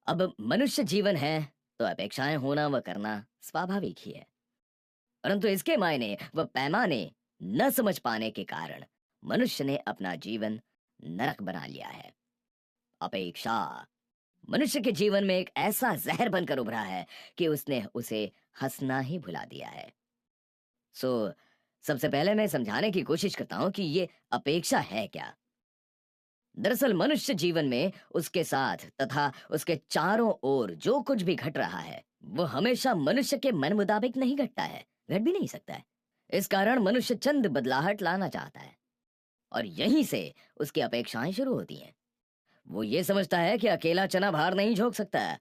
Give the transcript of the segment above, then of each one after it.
अब मनुष्य जीवन है तो अपेक्षाएं होना व करना स्वाभाविक ही है। परंतु इसके मायने व पैमाने न समझ पाने के कारण मनुष्य ने अपना जीवन नरक बना लिया है। अपेक्षा मनुष्य के जीवन में एक ऐसा जहर बनकर उभरा है कि उसने उसे हंसना ही भुला दिया है। सो सबसे पहले मैं समझाने की कोशिश करता हूं कि ये अपेक्षा है क्या। दरअसल मनुष्य जीवन में उसके साथ तथा उसके चारों ओर जो कुछ भी घट रहा है वो हमेशा मनुष्य के मन मुताबिक नहीं घटता है, घट भी नहीं सकता है। इस कारण मनुष्य चंद बदलाहट लाना चाहता है और यहीं से उसकी अपेक्षाएं शुरू होती हैं। वो ये समझता है कि अकेला चना भार नहीं झोंक सकता है।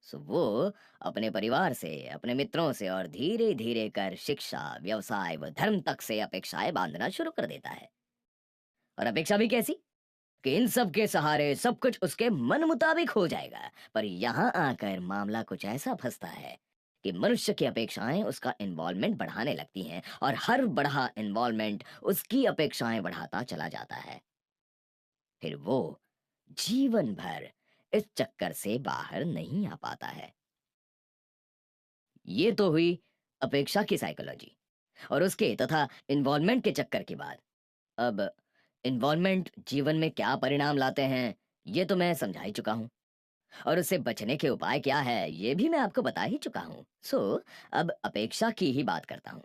सो वो अपने परिवार से, अपने मित्रों से और धीरे धीरे कर शिक्षा, व्यवसाय व धर्म तक से अपेक्षाएं बांधना शुरू कर देता है। और अपेक्षा भी कैसी कि इन सब के सहारे सब कुछ उसके मन मुताबिक हो जाएगा। पर यहां आकर मामला कुछ ऐसा फंसता है कि मनुष्य की अपेक्षाएं उसका इन्वॉल्वमेंट बढ़ाने लगती हैं और हर बढ़ा इन्वॉल्वमेंट उसकी अपेक्षाएं बढ़ाता चला जाता है। फिर वो जीवन भर इस चक्कर से बाहर नहीं आ पाता है। ये तो हुई अपेक्षा की साइकोलॉजी और उसके तथा इन्वॉल्वमेंट के चक्कर की बात। अब इन्वॉल्वमेंट जीवन में क्या परिणाम लाते हैं ये तो मैं समझा ही चुका हूं और उससे बचने के उपाय क्या है ये भी मैं आपको बता ही चुका हूं। सो अब अपेक्षा की ही बात करता हूं।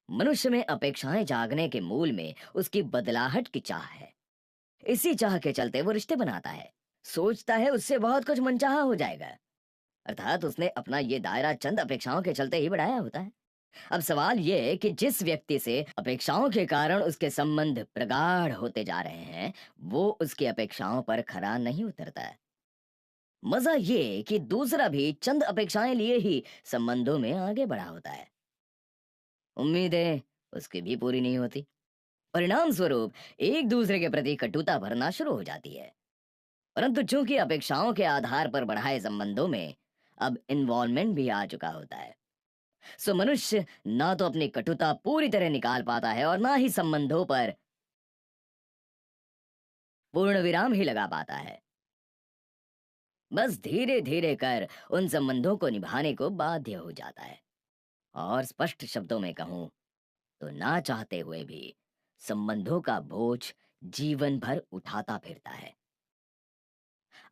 मनुष्य में अपेक्षाएं जागने के मूल में उसकी बदलाहट की चाह है। इसी चाह के चलते वो रिश्ते बनाता है, सोचता है उससे बहुत कुछ मनचाहा हो जाएगा। अर्थात उसने अपना ये दायरा चंद अपेक्षाओं के चलते ही बढ़ाया होता है। अब सवाल ये है कि जिस व्यक्ति से अपेक्षाओं के कारण उसके संबंध प्रगाढ़ होते जा रहे हैं वो उसकी अपेक्षाओं पर खरा नहीं उतरता है। मजा ये कि दूसरा भी चंद अपेक्षाएं लिए ही संबंधों में आगे बढ़ा होता है। उम्मीदें उसकी भी पूरी नहीं होती। परिणाम स्वरूप एक दूसरे के प्रति कटुता भरना शुरू हो जाती है। परंतु चूंकि अपेक्षाओं के आधार पर बढ़ाए संबंधों में अब इन्वॉल्वमेंट भी आ चुका होता है, सो मनुष्य ना तो अपनी कटुता पूरी तरह निकाल पाता है और ना ही संबंधों पर पूर्ण विराम ही लगा पाता है। बस धीरे धीरे कर उन संबंधों को निभाने को बाध्य हो जाता है। और स्पष्ट शब्दों में कहूं तो ना चाहते हुए भी संबंधों का बोझ जीवन भर उठाता फिरता है।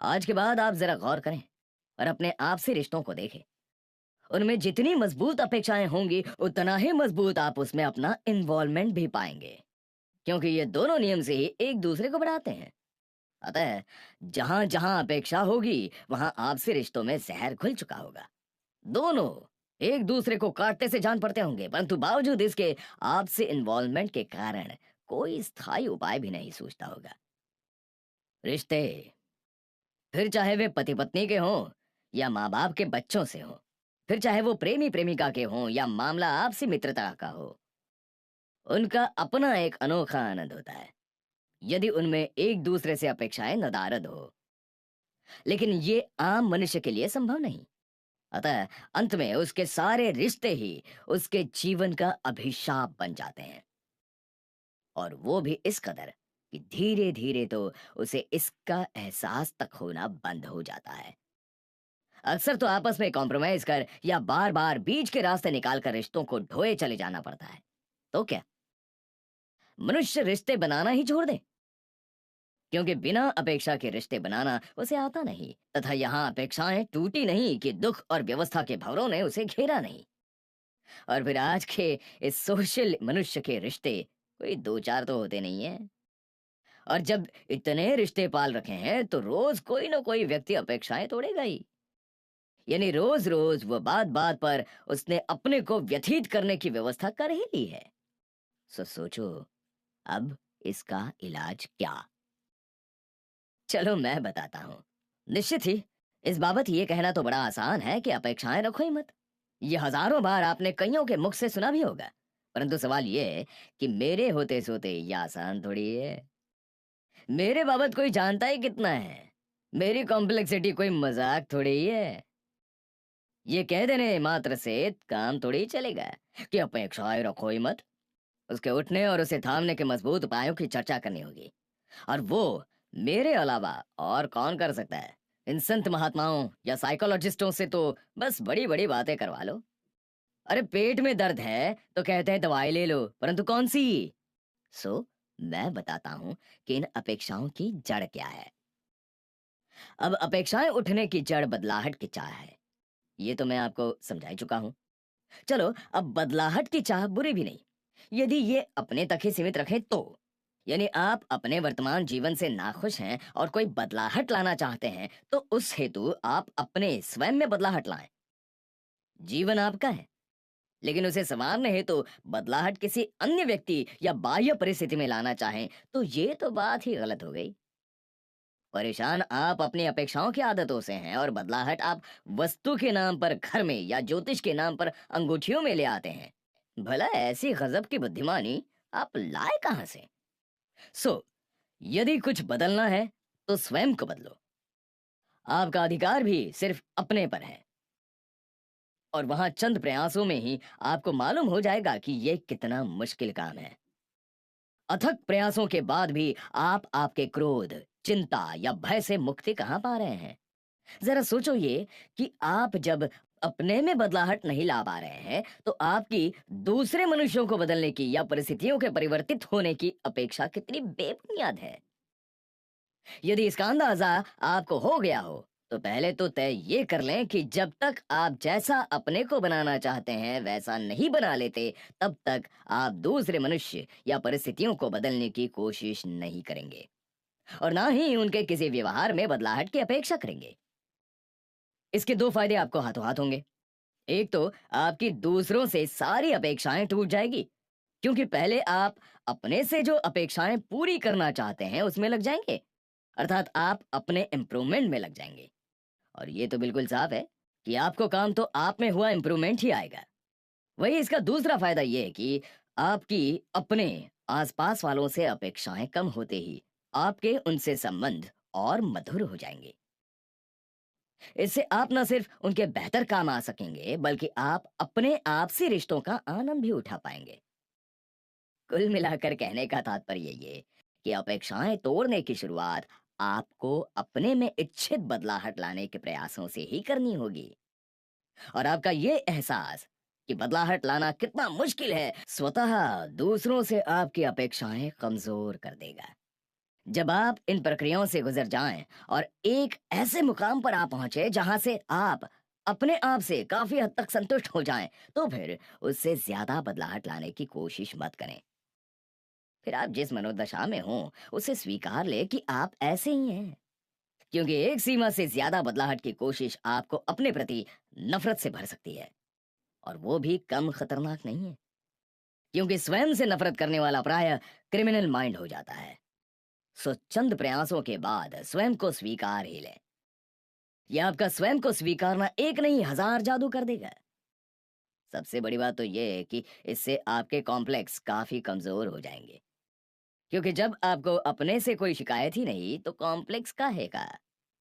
आज के बाद आप जरा गौर करें और अपने आप से रिश्तों को देखें। उनमें जितनी मजबूत अपेक्षाएं होंगी उतना ही मजबूत आप उसमें अपना इन्वॉल्वमेंट भी पाएंगे, क्योंकि ये दोनों नियम से ही एक दूसरे को बढ़ाते हैं। अतः जहां जहां अपेक्षा होगी वहां आपसी रिश्तों में जहर घुल चुका होगा। दोनों एक दूसरे को काटते से जान पड़ते होंगे, परंतु बावजूद इसके आपसे इन्वॉल्वमेंट के कारण कोई स्थायी उपाय भी नहीं सूझता होगा। रिश्ते, फिर चाहे वे पति पत्नी के हों या माँ बाप के बच्चों से हों, फिर चाहे वो प्रेमी प्रेमिका के हों या मामला आपसी मित्रता का हो, उनका अपना एक अनोखा आनंद होता है यदि उनमें एक दूसरे से अपेक्षाएं नदारद हो। लेकिन ये आम मनुष्य के लिए संभव नहीं। अतः अंत में उसके सारे रिश्ते ही उसके जीवन का अभिशाप बन जाते हैं और वो भी इस कदर कि धीरे धीरे तो उसे इसका एहसास तक होना बंद हो जाता है। अक्सर तो आपस में कॉम्प्रोमाइज कर या बार बार बीच के रास्ते निकाल कर रिश्तों को ढोए चले जाना पड़ता है। तो क्या मनुष्य रिश्ते बनाना ही छोड़ दे? क्योंकि बिना अपेक्षा के रिश्ते बनाना उसे आता नहीं तथा यहाँ अपेक्षाएं टूटी नहीं कि दुख और व्यवस्था के भवरों ने उसे घेरा नहीं। और फिर आज के इस सोशल मनुष्य के रिश्ते कोई दो चार तो होते नहीं है। और जब इतने रिश्ते पाल रखे हैं तो रोज कोई ना कोई व्यक्ति अपेक्षाएं तोड़ेगा ही। यानी रोज रोज वो बात बात पर उसने अपने को व्यथित करने की व्यवस्था कर ही ली है। सो सोचो अब इसका इलाज क्या। चलो मैं बताता हूँ। निश्चित ही इस बाबत ये कहना तो बड़ा आसान है कि अपेक्षाएं रखो ही मत। ये हजारों बार आपने कईयों के मुख से सुना भी होगा। परंतु सवाल ये है कि मेरे होते सोते ये आसान थोड़ी है। मेरे बाबत कोई जानता ही कितना है। मेरी कॉम्प्लेक्सिटी कोई मजाक थोड़ी ही है। ये कह देने मात्र से काम थोड़ी ही चलेगा कि अपेक्षाएं रखो ही मत। उसके उठने और उसे थामने के मजबूत उपायों की चर्चा करनी होगी। और वो मेरे अलावा और कौन कर सकता है? इन संत महात्माओं या साइकोलॉजिस्टों से तो बस बड़ी बड़ी बातें करवा लो। अरे पेट में दर्द है तो कहते हैं दवाई ले लो, परंतु कौन सी? सो मैं बताता हूं कि इन अपेक्षाओं की जड़ क्या है। अब अपेक्षाएं उठने की जड़ बदलाहट की चाह है, ये तो मैं आपको समझा ही चुका हूं। चलो, अब बदलाहट की चाह बुरी भी नहीं, यदि ये अपने तक ही सीमित रखें तो। यानी आप अपने वर्तमान जीवन से नाखुश हैं और कोई बदलाहट लाना चाहते हैं, तो उस हेतु आप अपने स्वयं में बदलाहट लाएं। जीवन आपका है, लेकिन उसे संवारने हेतु बदलाहट किसी अन्य व्यक्ति या बाह्य परिस्थिति में लाना चाहें, तो ये तो बात ही गलत हो गई। परेशान आप अपनी अपेक्षाओं की आदतों से हैं और बदलाहट आप वस्तु के नाम पर घर में या ज्योतिष के नाम पर अंगूठियों में ले आते हैं। भला ऐसी गजब की बुद्धिमानी आप लाए कहां से? सो यदि कुछ बदलना है तो स्वयं को बदलो। आपका अधिकार भी सिर्फ अपने पर है, और वहां चंद प्रयासों में ही आपको मालूम हो जाएगा कि यह कितना मुश्किल काम है। अथक प्रयासों के बाद भी आप आपके क्रोध, चिंता या भय से मुक्ति कहां पा रहे हैं? जरा सोचो ये कि आप जब अपने में बदलाहट नहीं ला पा रहे हैं, तो आपकी दूसरे मनुष्यों को बदलने की या परिस्थितियों के परिवर्तित होने की अपेक्षा कितनी बेबुनियाद है। यदि इसका अंदाजा आपको हो गया हो, तो पहले तो तय ये कर लें कि जब तक आप जैसा अपने को बनाना चाहते हैं वैसा नहीं बना लेते, तब तक आप दूसरे मनुष्य या परिस्थितियों को बदलने की कोशिश नहीं करेंगे, और ना ही उनके किसी व्यवहार में बदलाहट की अपेक्षा करेंगे। इसके दो फायदे आपको हाथों हाथ होंगे। एक तो आपकी दूसरों से सारी अपेक्षाएं टूट जाएगी, क्योंकि पहले आप अपने से जो अपेक्षाएं पूरी करना चाहते हैं उसमें लग जाएंगे, अर्थात आप अपने इम्प्रूवमेंट में लग जाएंगे। और ये तो बिल्कुल साफ है कि आपको काम तो आप में हुआ इम्प्रूवमेंट ही आएगा। वही इसका दूसरा फायदा ये है कि आपकी अपने आसपास वालों से अपेक्षाएं कम होते ही आपके उनसे संबंध और मधुर हो जाएंगे। इससे आप न सिर्फ उनके बेहतर काम आ सकेंगे, बल्कि आप अपने आपसी रिश्तों का आनंद भी उठा पाएंगे। कुल मिलाकर कहने का तात्पर्य ये कि अपेक्षाएं तोड़ने की शुरुआत आपको अपने में इच्छित बदलाहट लाने के प्रयासों से ही करनी होगी। और आपका ये एहसास कि बदलाहट लाना कितना मुश्किल है, स्वतः दूसरों से आपकी अपेक्षाएं कमजोर कर देगा। जब आप इन प्रक्रियाओं से गुजर जाएं और एक ऐसे मुकाम पर आ पहुंचे जहां से आप अपने आप से काफी हद तक संतुष्ट हो जाएं, तो फिर उससे ज्यादा बदलाहट लाने की कोशिश मत करें। फिर आप जिस मनोदशा में हो उसे स्वीकार ले कि आप ऐसे ही हैं, क्योंकि एक सीमा से ज्यादा बदलाहट की कोशिश आपको अपने प्रति नफरत से भर सकती है, और वो भी कम खतरनाक नहीं है, क्योंकि स्वयं से नफरत करने वाला प्राय क्रिमिनल माइंड हो जाता है। सो चंद प्रयासों के बाद स्वयं को स्वीकार ही लें। यह आपका स्वयं को स्वीकारना एक नहीं हजार जादू कर देगा। सबसे बड़ी बात तो यह है कि इससे आपके कॉम्प्लेक्स काफी कमजोर हो जाएंगे, क्योंकि जब आपको अपने से कोई शिकायत ही नहीं तो कॉम्प्लेक्स काहे का?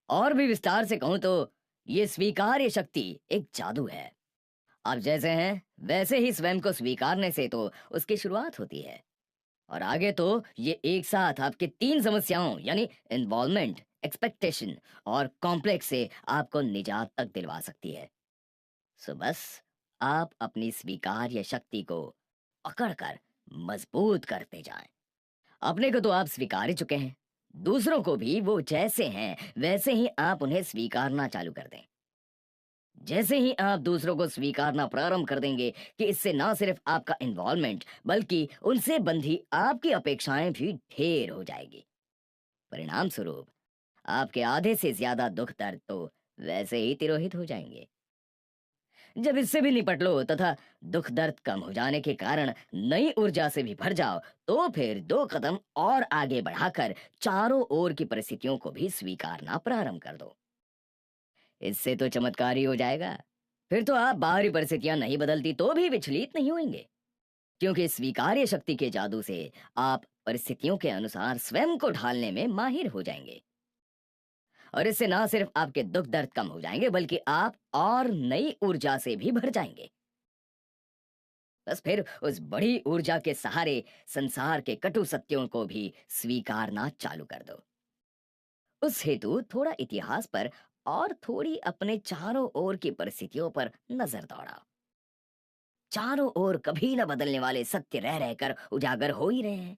और भी विस्तार से कहूं तो ये स्वीकार्य शक्ति एक जादू है। आप जैसे हैं वैसे ही स्वयं को स्वीकारने से तो उसकी शुरुआत होती है, और आगे तो ये एक साथ आपके तीन समस्याओं यानी इन्वॉल्वमेंट, एक्सपेक्टेशन और कॉम्प्लेक्स से आपको निजात तक दिलवा सकती है। सो बस आप अपनी स्वीकार्य शक्ति को पकड़कर मजबूत करते जाएं। अपने को तो आप स्वीकार ही चुके हैं, दूसरों को भी वो जैसे हैं वैसे ही आप उन्हें स्वीकारना चालू कर दें। जैसे ही आप दूसरों को स्वीकारना प्रारंभ कर देंगे कि इससे ना सिर्फ आपका इन्वॉल्वमेंट बल्कि उनसे बंधी आपकी अपेक्षाएं भी ढेर हो जाएगी। परिणाम स्वरूप आपके आधे से ज्यादा दुख दर्द तो वैसे ही तिरोहित हो जाएंगे। जब इससे भी निपट लो तथा दुख दर्द कम हो जाने के कारण नई ऊर्जा से भी भर जाओ, तो फिर दो कदम और आगे बढ़ाकर चारों ओर की परिस्थितियों को भी स्वीकारना प्रारंभ कर दो। इससे तो चमत्कार ही हो जाएगा। फिर तो आप बाहरी परिस्थितियां नहीं बदलती तो भी विचलित नहीं होंगे, क्योंकि स्वीकार्य शक्ति के जादू से आप परिस्थितियों के अनुसार स्वयं को ढालने में माहिर हो जाएंगे। और इससे ना सिर्फ आपके दुख दर्द कम हो जाएंगे, बल्कि आप और नई ऊर्जा से भी भर जाएंगे। बस फिर उस बड़ी ऊर्जा के सहारे संसार के कटु सत्यों को भी स्वीकारना चालू कर दो। उस हेतु थोड़ा इतिहास पर और थोड़ी अपने चारों ओर की परिस्थितियों पर नजर दौड़ाओ। चारों ओर कभी न बदलने वाले सत्य रह रहकर उजागर हो ही रहे हैं।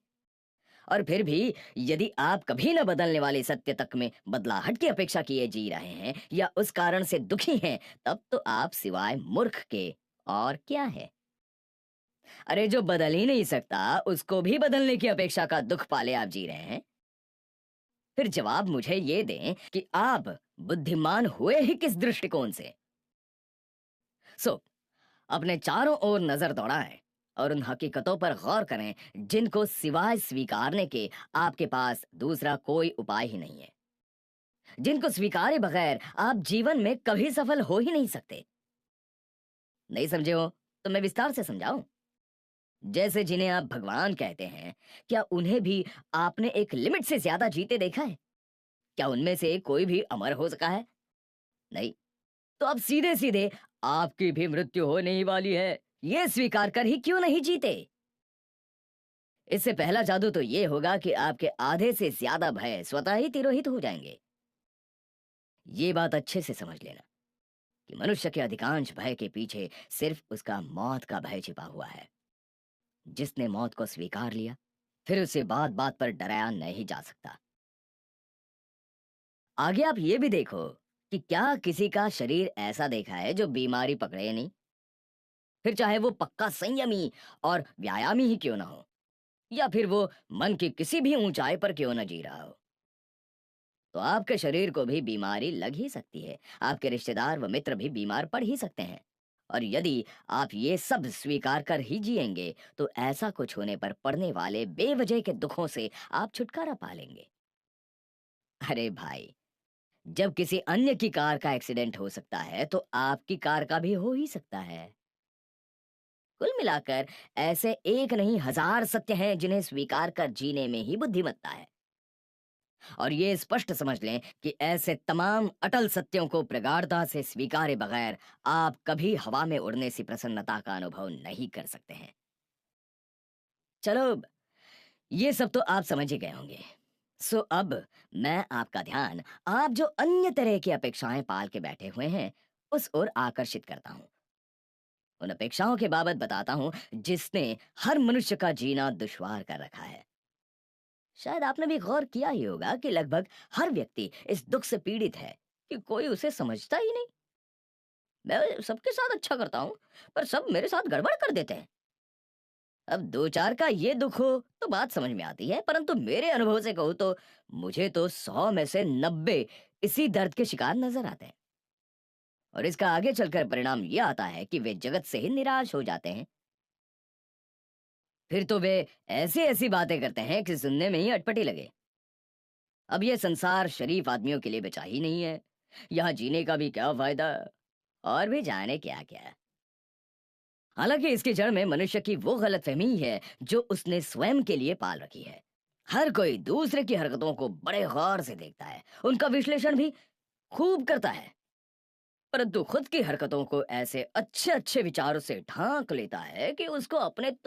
और फिर भी यदि आप कभी न बदलने वाले सत्य तक में बदलाहट की अपेक्षा किए जी रहे हैं या उस कारण से दुखी हैं, तब तो आप सिवाय मूर्ख के और क्या है। अरे जो बदल ही नहीं सकता, उसको भी बदलने की अपेक्षा का दुख पाले आप जी रहे हैं। फिर जवाब मुझे ये दें कि आप बुद्धिमान हुए ही किस दृष्टिकोण से। सो अपने चारों ओर नजर दौड़ाएं और उन हकीकतों पर गौर करें जिनको सिवाय स्वीकारने के आपके पास दूसरा कोई उपाय ही नहीं है। जिनको स्वीकारे बगैर आप जीवन में कभी सफल हो ही नहीं सकते। नहीं समझे हो तो मैं विस्तार से समझाऊं। जैसे जिन्हें आप भगवान कहते हैं, क्या उन्हें भी आपने एक लिमिट से ज्यादा जीते देखा है? क्या उनमें से कोई भी अमर हो सका है? नहीं। तो अब सीधे सीधे आपकी भी मृत्यु होने ही वाली है, ये स्वीकार कर ही क्यों नहीं जीते? इससे पहला जादू तो ये होगा कि आपके आधे से ज्यादा भय स्वतः ही तिरोहित हो जाएंगे। ये बात अच्छे से समझ लेना कि मनुष्य के अधिकांश भय के पीछे सिर्फ उसका मौत का भय छिपा हुआ है। जिसने मौत को स्वीकार लिया, फिर उसे बात बात पर डराया नहीं जा सकता। आगे आप ये भी देखो कि क्या किसी का शरीर ऐसा देखा है जो बीमारी पकड़े नहीं, फिर चाहे वो पक्का संयमी और व्यायामी ही क्यों ना हो, या फिर वो मन की किसी भी ऊंचाई पर क्यों ना जी रहा हो। तो आपके शरीर को भी बीमारी लग ही सकती है, आपके रिश्तेदार व मित्र भी बीमार पड़ ही सकते हैं। और यदि आप ये सब स्वीकार कर ही जिएंगे, तो ऐसा कुछ होने पर पड़ने वाले बेवजह के दुखों से आप छुटकारा पा लेंगे। अरे भाई, जब किसी अन्य की कार का एक्सीडेंट हो सकता है, तो आपकी कार का भी हो ही सकता है। कुल मिलाकर ऐसे एक नहीं हजार सत्य हैं जिन्हें स्वीकार कर जीने में ही बुद्धिमत्ता है। और ये स्पष्ट समझ लें कि ऐसे तमाम अटल सत्यों को प्रगाढ़ता से स्वीकारे बगैर आप कभी हवा में उड़ने सी प्रसन्नता का अनुभव नहीं कर सकते हैं। चलो, ये सब तो आप समझ ही गए होंगे। सो अब मैं आपका ध्यान, आप जो अन्य तरह की अपेक्षाएं पाल के बैठे हुए हैं, उस ओर आकर्षित करता हूं। उन अपेक्षाओं के बाबत बताता हूं जिसने हर मनुष्य का जीना दुश्वार कर रखा है। शायद आपने भी गौर किया ही होगा कि लगभग हर व्यक्ति इस दुख से पीड़ित है कि कोई उसे समझता ही नहीं। मैं सबके साथ अच्छा करता हूँ, पर सब मेरे साथ गड़बड़ कर देते हैं। अब दो चार का ये दुख हो तो बात समझ में आती है, परंतु मेरे अनुभव से कहूँ तो मुझे तो 100 में से 90 इसी दर्द के शिकार नजर आते हैं। और इसका आगे चलकर परिणाम यह आता है कि वे जगत से ही निराश हो जाते हैं। फिर तो वे ऐसी ऐसी बातें करते हैं कि सुनने में ही अटपटी लगे। अब ये संसार शरीफ आदमियों के लिए बचा ही नहीं है, यहाँ जीने का भी क्या फायदा, और भी जाने क्या क्या। हालांकि इसकी जड़ में मनुष्य की वो गलतफहमी है जो उसने स्वयं के लिए पाल रखी है। हर कोई दूसरे की हरकतों को बड़े गौर से देखता है, उनका विश्लेषण भी खूब करता है, परंतु खुद की हरकतों को ऐसे अच्छे अच्छे विचारों से ढांक लेता है कि उसको अपने